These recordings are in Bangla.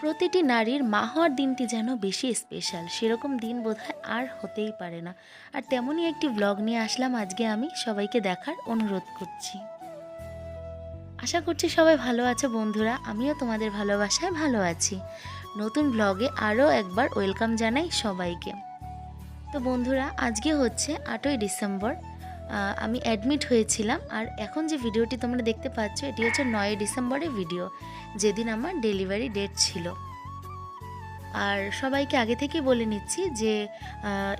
প্রতিটি নারীর মা হওয়ার দিনটি যেন বেশি স্পেশাল, সেরকম দিন বোধহয় আর হতেই পারে না। আর তেমনই একটি ব্লগ নিয়ে আসলাম আজকে আমি, সবাইকে দেখার অনুরোধ করছি। আশা করছি সবাই ভালো আছো বন্ধুরা, আমিও তোমাদের ভালোবাসায় ভালো আছি। নতুন ব্লগে আরও একবার ওয়েলকাম জানাই সবাইকে। তো বন্ধুরা, আজকে হচ্ছে 8ই ডিসেম্বর। আমি অ্যাডমিট হয়েছিলাম, আর এখন যে ভিডিওটি তোমরা দেখতে পাচ্ছ এটি হচ্ছে 9ই ডিসেম্বরের ভিডিও, যেদিন আমার ডেলিভারি ডেট ছিল। আর সবাইকে আগে থেকেই বলে নিচ্ছি যে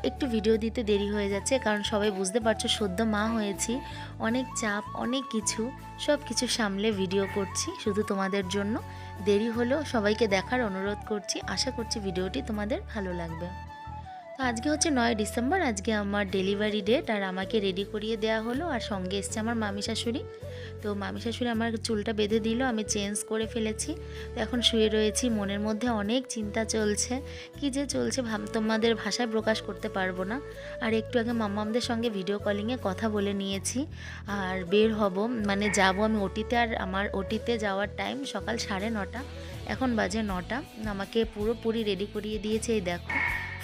একটু ভিডিও দিতে দেরি হয়ে যাচ্ছে, কারণ সবাই বুঝতে পারছো সদ্য মা হয়েছি, অনেক চাপ, অনেক কিছু, সব কিছু সামলে ভিডিও করছি শুধু তোমাদের জন্য। দেরি হলেও সবাইকে দেখার অনুরোধ করছি, আশা করছি ভিডিওটি তোমাদের ভালো লাগবে। তো আজকে হচ্ছে 9 ডিসেম্বর, আজকে আমার ডেলিভারি ডেট, আর আমাকে রেডি করিয়ে দেওয়া হলো, আর সঙ্গে এসছে আমার মামি শাশুড়ি। তো মামি শাশুড়ি আমার চুলটা বেঁধে দিল, আমি চেঞ্জ করে ফেলেছি। তো এখন শুয়ে রয়েছি, মনের মধ্যে অনেক চিন্তা চলছে, কি যে চলছে তোমাদের ভাষায় প্রকাশ করতে পারবো না। আর একটু আগে মাম্মামদের সঙ্গে ভিডিও কলিংয়ে কথা বলে নিয়েছি, আর বের হব, মানে যাব আমি ওটিতে। আর আমার ওটিতে যাওয়ার টাইম সকাল 9:30, এখন বাজে 9টা। আমাকে পুরোপুরি রেডি করিয়ে দিয়েছে, এই দেখো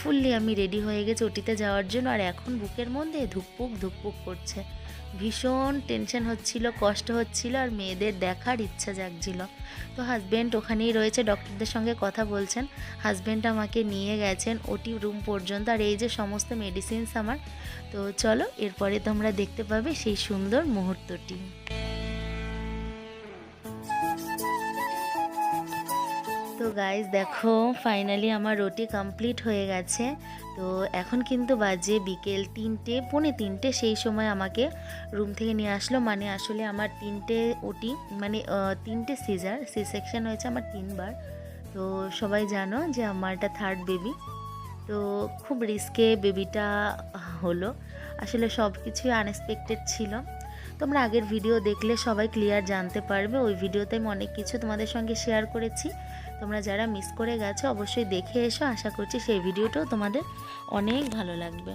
ফুললি আমি রেডি হয়ে গেছি ওটিতে যাওয়ার জন্য। আর এখন বুকের মধ্যে ধুকপুক ধুকপুক করছে, ভীষণ টেনশন হচ্ছিল, কষ্ট হচ্ছিল, আর মেয়েদের দেখার ইচ্ছা জাগছিল। তো হাজব্যান্ড ওখানেই রয়েছে, ডক্টরদের সঙ্গে কথা বলছেন। হাজব্যান্ড আমাকে নিয়ে গেছেন ওটি রুম পর্যন্ত, আর এই যে সমস্ত মেডিসিনস আমার। তো চলো, এরপরে তোমরা দেখতে পাবে সেই সুন্দর মুহূর্তটি। তো গাইজ দেখো, ফাইনালি আমার রুটি কমপ্লিট হয়ে গেছে। তো এখন কিন্তু বাজে বিকেল 3টে, পৌনে 3টে। সেই সময় আমাকে রুম থেকে নিয়ে আসলো, মানে আসলে আমার 3টে ওটি, মানে 3টে সি সেকশন হয়েছে আমার 3বার। তো সবাই জানো যে আমার এটা 3rd বেবি। তো খুব রিস্কে বেবিটা হলো, আসলে সব কিছুই আনএক্সপেক্টেড ছিল। তোমরা আগের ভিডিও দেখলে সবাই ক্লিয়ার জানতে পারবে, ওই ভিডিওতে আমি অনেক কিছু তোমাদের সঙ্গে শেয়ার করেছি। তোমরা যারা মিস করে গেছো অবশ্যই দেখে এসো, আশা করছি সেই ভিডিওটাও তোমাদের অনেক ভালো লাগবে।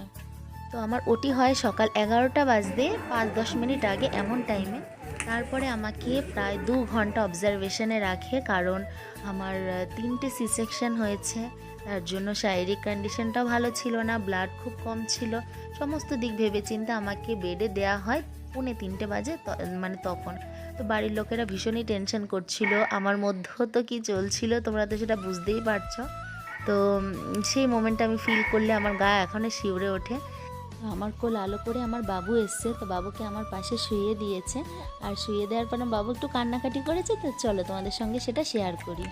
তো আমার ওটি হয় সকাল 11টা বাজতে 5-10 মিনিট আগে, এমন টাইমে। তারপরে আমাকে প্রায় 2 ঘন্টা অবজারভেশনে রাখে, কারণ আমার 3টে সি সেকশন হয়েছে। তার জন্য শারীরিক কন্ডিশনটাও ভালো ছিল না, ব্লাড খুব কম ছিল। সমস্ত দিক ভেবেচিন্তে আমাকে বেডে দেয়া হয় পৌনে 3টে বাজে, মানে তখন। তো বাড়ির লোকেরা ভীষণই টেনশন করছিল, আমার মধ্যেও তো কী চলছিল তোমরা তো সেটা বুঝতেই পারছো। তো সেই মোমেন্টটা আমি ফিল করলে আমার গা এখনও শিউরে ওঠে। আমার কোল আলো করে আমার বাবু এসছে, তো বাবুকে আমার পাশে শুইয়ে দিয়েছে, আর শুইয়ে দেওয়ার পরে বাবু একটু কান্নাকাটি করেছে। তো চলো তোমাদের সঙ্গে সেটা শেয়ার করি।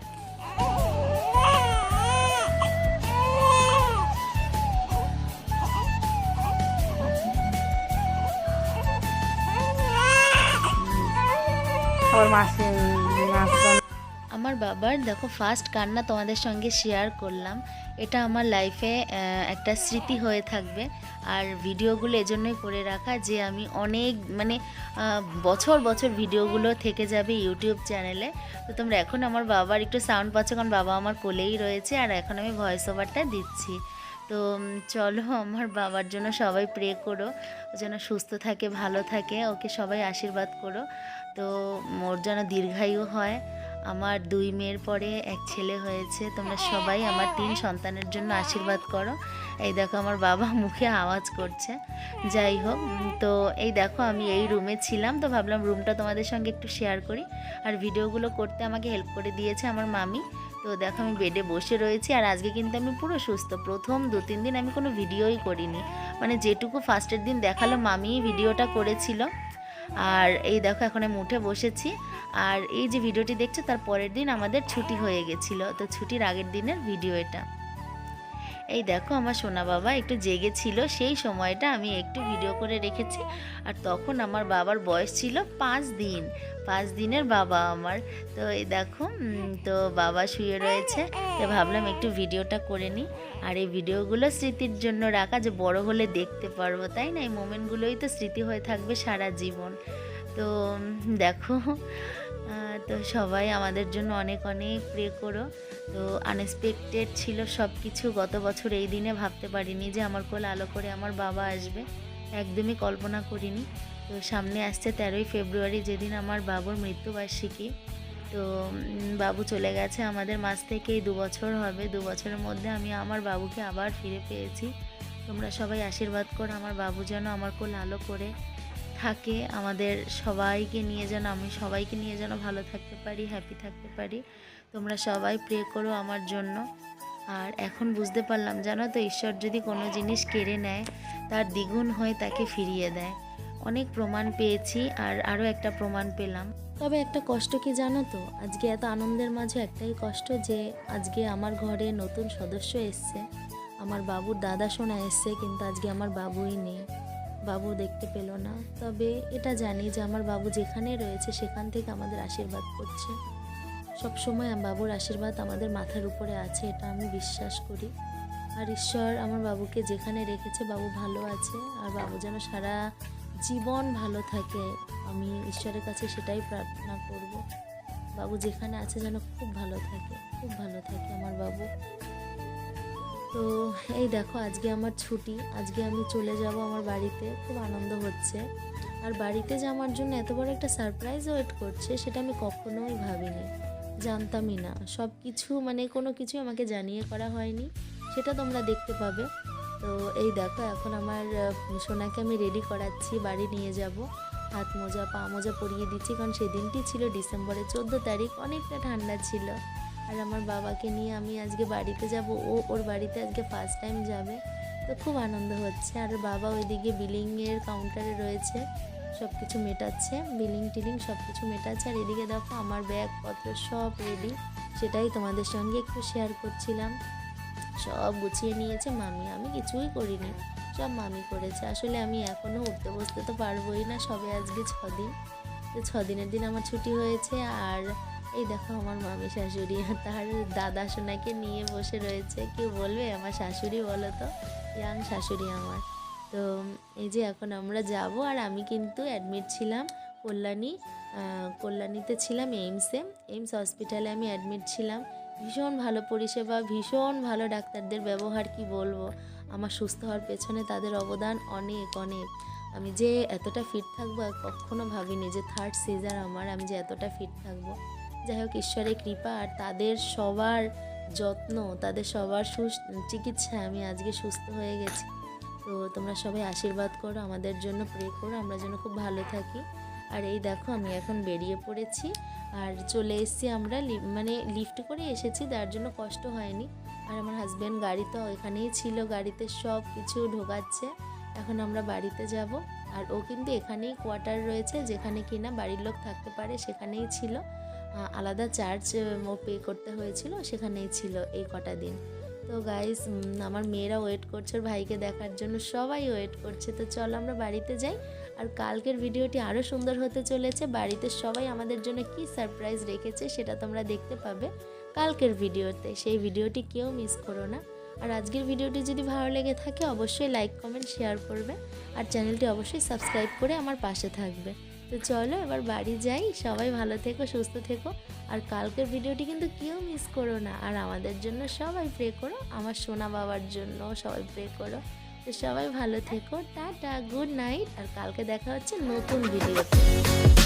আমার বাবার দেখো ফার্স্ট কান্না তোমাদের সঙ্গে শেয়ার করলাম, এটা আমার লাইফে একটা স্মৃতি হয়ে থাকবে। আর ভিডিওগুলো এজন্যই করে রাখা যে আমি অনেক, মানে বছর বছর ভিডিওগুলো থেকে যাবে ইউটিউব চ্যানেলে। তো তোমরা এখন আমার বাবার একটু সাউন্ড পাচ্ছ, কারণ বাবা আমার কোলেই রয়েছে, আর এখন আমি ভয়েস ওভারটা দিচ্ছি। তো চলো, আমার বাবার জন্য সবাই প্রে করো, ও যেন সুস্থ থাকে, ভালো থাকে, ওকে সবাই আশীর্বাদ করো। তো ওর যেন দীর্ঘায়ু হয়। আমার 2 মেয়ের পরে 1 ছেলে হয়েছে, তোমরা সবাই আমার 3 সন্তানের জন্য আশীর্বাদ করো। এই দেখো আমার বাবা মুখে আওয়াজ করছে। যাই হোক, তো এই দেখো আমি এই রুমে ছিলাম, তো ভাবলাম রুমটা তোমাদের সঙ্গে একটু শেয়ার করি। আর ভিডিওগুলো করতে আমাকে হেল্প করে দিয়েছে আমার মামি। তো দেখো আমি বেডে বসে রয়েছি, আর আজকে কিন্তু আমি পুরো সুস্থ। প্রথম 2-3 দিন আমি কোনো ভিডিওই করিনি, মানে যেটুকু ফার্স্টের দিন দেখালো মামিই ভিডিওটা করেছিল। আর এই দেখো এখন আমি উঠে বসেছি, আর এই যে ভিডিওটি দেখছো তার পরের দিন আমাদের ছুটি হয়ে গেছিলো, তো ছুটির আগের দিনের ভিডিও এটা। এই দেখো আমার সোনা বাবা একটু জেগেছিল, সেই সময়টা আমি একটু ভিডিও করে রেখেছি। আর তখন আমার বাবার বয়স ছিল 5 দিন, 5 দিনের বাবা আমার। তো এই দেখো, তো বাবা শুয়ে রয়েছে, তো ভাবলাম একটু ভিডিওটা করে নিই। আর এই ভিডিওগুলো স্মৃতির জন্য রাখা, যে বড় হলে দেখতে পারবো, তাই না? এই মোমেন্টগুলোই তো স্মৃতি হয়ে থাকবে সারা জীবন। তো দেখো, তো সবাই আমাদের জন্য অনেক অনেক প্রে করো। তো আনএক্সপেক্টেড ছিল সব কিছু, গত বছর এই দিনে ভাবতে পারিনি যে আমার কোল আলো করে আমার বাবা আসবে, একদমই কল্পনা করিনি। তো সামনে আসছে 13ই ফেব্রুয়ারি, যেদিন আমার বাবুর মৃত্যুবার্ষিকী। তো বাবু চলে গেছে আমাদের মাঝ থেকেই 2 বছর হবে। 2 বছরের মধ্যে আমি আমার বাবুকে আবার ফিরে পেয়েছি। তোমরা সবাই আশীর্বাদ করো আমার বাবু যেন আমার কোল আলো করে থাকে, আমাদের সবাইকে নিয়ে যেন আমি সবাইকে নিয়ে যেন ভালো থাকতে পারি, হ্যাপি থাকতে পারি। তোমরা সবাই প্রে করো আমার জন্য। আর এখন বুঝতে পারলাম জানো তো, ঈশ্বর যদি কোনো জিনিস কেড়ে নেয় তার দ্বিগুণ হয়ে তাকে ফিরিয়ে দেয়। অনেক প্রমাণ পেয়েছি আর আরও একটা প্রমাণ পেলাম। তবে একটা কষ্ট কি জানো তো, আজকে এত আনন্দের মাঝে একটাই কষ্ট যে আজকে আমার ঘরে নতুন সদস্য এসছে। আমার বাবুর দাদা শোনা এসছে, কিন্তু আজকে আমার বাবুই নেই, বাবু দেখতে পেল না। তবে এটা জানি যে আমার বাবু যেখানে রয়েছে সেখান থেকে আমাদের আশীর্বাদ করছে। সব সময় বাবুর আশীর্বাদ আমাদের মাথার উপরে আছে, এটা আমি বিশ্বাস করি। আর ঈশ্বর আমার বাবুকে যেখানে রেখেছে বাবু ভালো আছে, আর বাবু যেন সারা জীবন ভালো থাকে। আমি ঈশ্বরের কাছে সেটাই প্রার্থনা করব। বাবু যেখানে আছে যেন খুব ভালো থাকে, খুব ভালো থাকে আমার বাবু। তো এই দেখো আজকে আমার ছুটি, আজকে আমি চলে যাব আমার বাড়িতে, খুব আনন্দ হচ্ছে। আর বাড়িতে যে আমার জন্য এত বড় একটা সারপ্রাইজ ওয়েট করছে সেটা আমি কখনোই ভাবিনি, জানতামই না। সব কিছু মানে কোনো কিছু আমাকে জানিয়ে করা হয়নি, সেটা তোমরা দেখতে পাবে। তো এই দেখো এখন আমার সোনাকে আমি রেডি করাচ্ছি, বাড়ি নিয়ে যাব। হাত মোজা পা মোজা পরিয়ে দিচ্ছি, কারণ সেদিনটি ছিল ডিসেম্বরের 14 তারিখ, অনেকটা ঠান্ডা ছিল। আর আমার বাবাকে নিয়ে আমি আজকে বাড়িতে যাব, ওর বাড়িতে আজকে ফার্স্ট টাইম যাবে। তো খুব আনন্দ হচ্ছে। আর বাবা ওইদিকে বিলিংয়ের কাউন্টারে রয়েছে, সব কিছু মেটাচ্ছে, বিলিং টিলিং সব কিছু মেটাচ্ছে। আর এদিকে দেখো আমার ব্যাগপত্র সব রেডি, সেটাই তোমাদের সঙ্গে একটু শেয়ার করছিলাম। সব গুছিয়ে নিয়েছে মামি, আমি কিছুই করিনি, সব মামি করেছে। আসলে আমি এখনও উঠতে বসতে তো পারবোই না, সবে আজকে 6 দিন। তো 6 দিনের দিন আমার ছুটি হয়েছে। আর এই দেখো আমার মামি শাশুড়ি তার দাদা সোনাকে নিয়ে বসে রয়েছে। কেউ বলবে আমার শাশুড়ি, বলো তো, ইয়াং শাশুড়ি আমার। তো এই যে এখন আমরা যাব। আর আমি কিন্তু অ্যাডমিট ছিলাম কল্যাণীতে ছিলাম, এইমস হসপিটালে আমি অ্যাডমিট ছিলাম। ভীষণ ভালো পরিষেবা, ভীষণ ভালো ডাক্তারদের ব্যবহার, কি বলবো। আমার সুস্থ হওয়ার পেছনে তাদের অবদান অনেক অনেক। আমি যে এতটা ফিট থাকবো কখনো ভাবিনি, যে 3rd সিজার আমার, আমি যে এতটা ফিট থাকবো। যাই হোক ঈশ্বরের কৃপা আর তাদের সবার যত্ন, তাদের সবার চিকিৎসায় আমি আজকে সুস্থ হয়ে গেছি। তো তোমরা সবাই আশীর্বাদ করো আমাদের জন্য, প্রে করো আমরা যেন খুব ভালো থাকি। আর এই দেখো আমি এখন বেরিয়ে পড়েছি আর চলে এসেছি আমরা, মানে লিফট করে এসেছি, তার জন্য কষ্ট হয়নি। আর আমার হাজব্যান্ড গাড়ি তো এখানেই ছিল, গাড়িতে সব কিছু ঢোকাচ্ছে। এখন আমরা বাড়িতে যাব। আর ও কিন্তু এখানেই কোয়ার্টার রয়েছে, যেখানে কিনা বাড়ির লোক থাকতে পারে, সেখানেই ছিল। আলাদা চার্জ পে করতে হয়েছিল, সেখানেই ছিল এই কটা দিন। তো গাইস আমার মেয়েরা ওয়েট করছে ওর ভাইকে দেখার জন্য, সবাই ওয়েট করছে। তো চলো আমরা বাড়িতে যাই। আর কালকের ভিডিওটি আরও সুন্দর হতে চলেছে, বাড়িতে সবাই আমাদের জন্য কি সারপ্রাইজ রেখেছে সেটা তোমরা দেখতে পাবে কালকের ভিডিওতে, সেই ভিডিওটি কেউ মিস করো না। আর আজকের ভিডিওটি যদি ভালো লেগে থাকে অবশ্যই লাইক কমেন্ট শেয়ার করবে, আর চ্যানেলটি অবশ্যই সাবস্ক্রাইব করে আমার পাশে থাকবে। তো চলো এবার বাড়ি যাই, সবাই ভালো থেকো, সুস্থ থেকো। আর কালকের ভিডিওটি কিন্তু কেউ মিস করো না। আর আমাদের জন্য সবাই প্রে করো, আমার সোনা বাবার জন্য সবাই প্রে করো। তো সবাই ভালো থেকো, টাটা, গুড নাইট। আর কালকে দেখা হচ্ছে নতুন ভিডিওতে।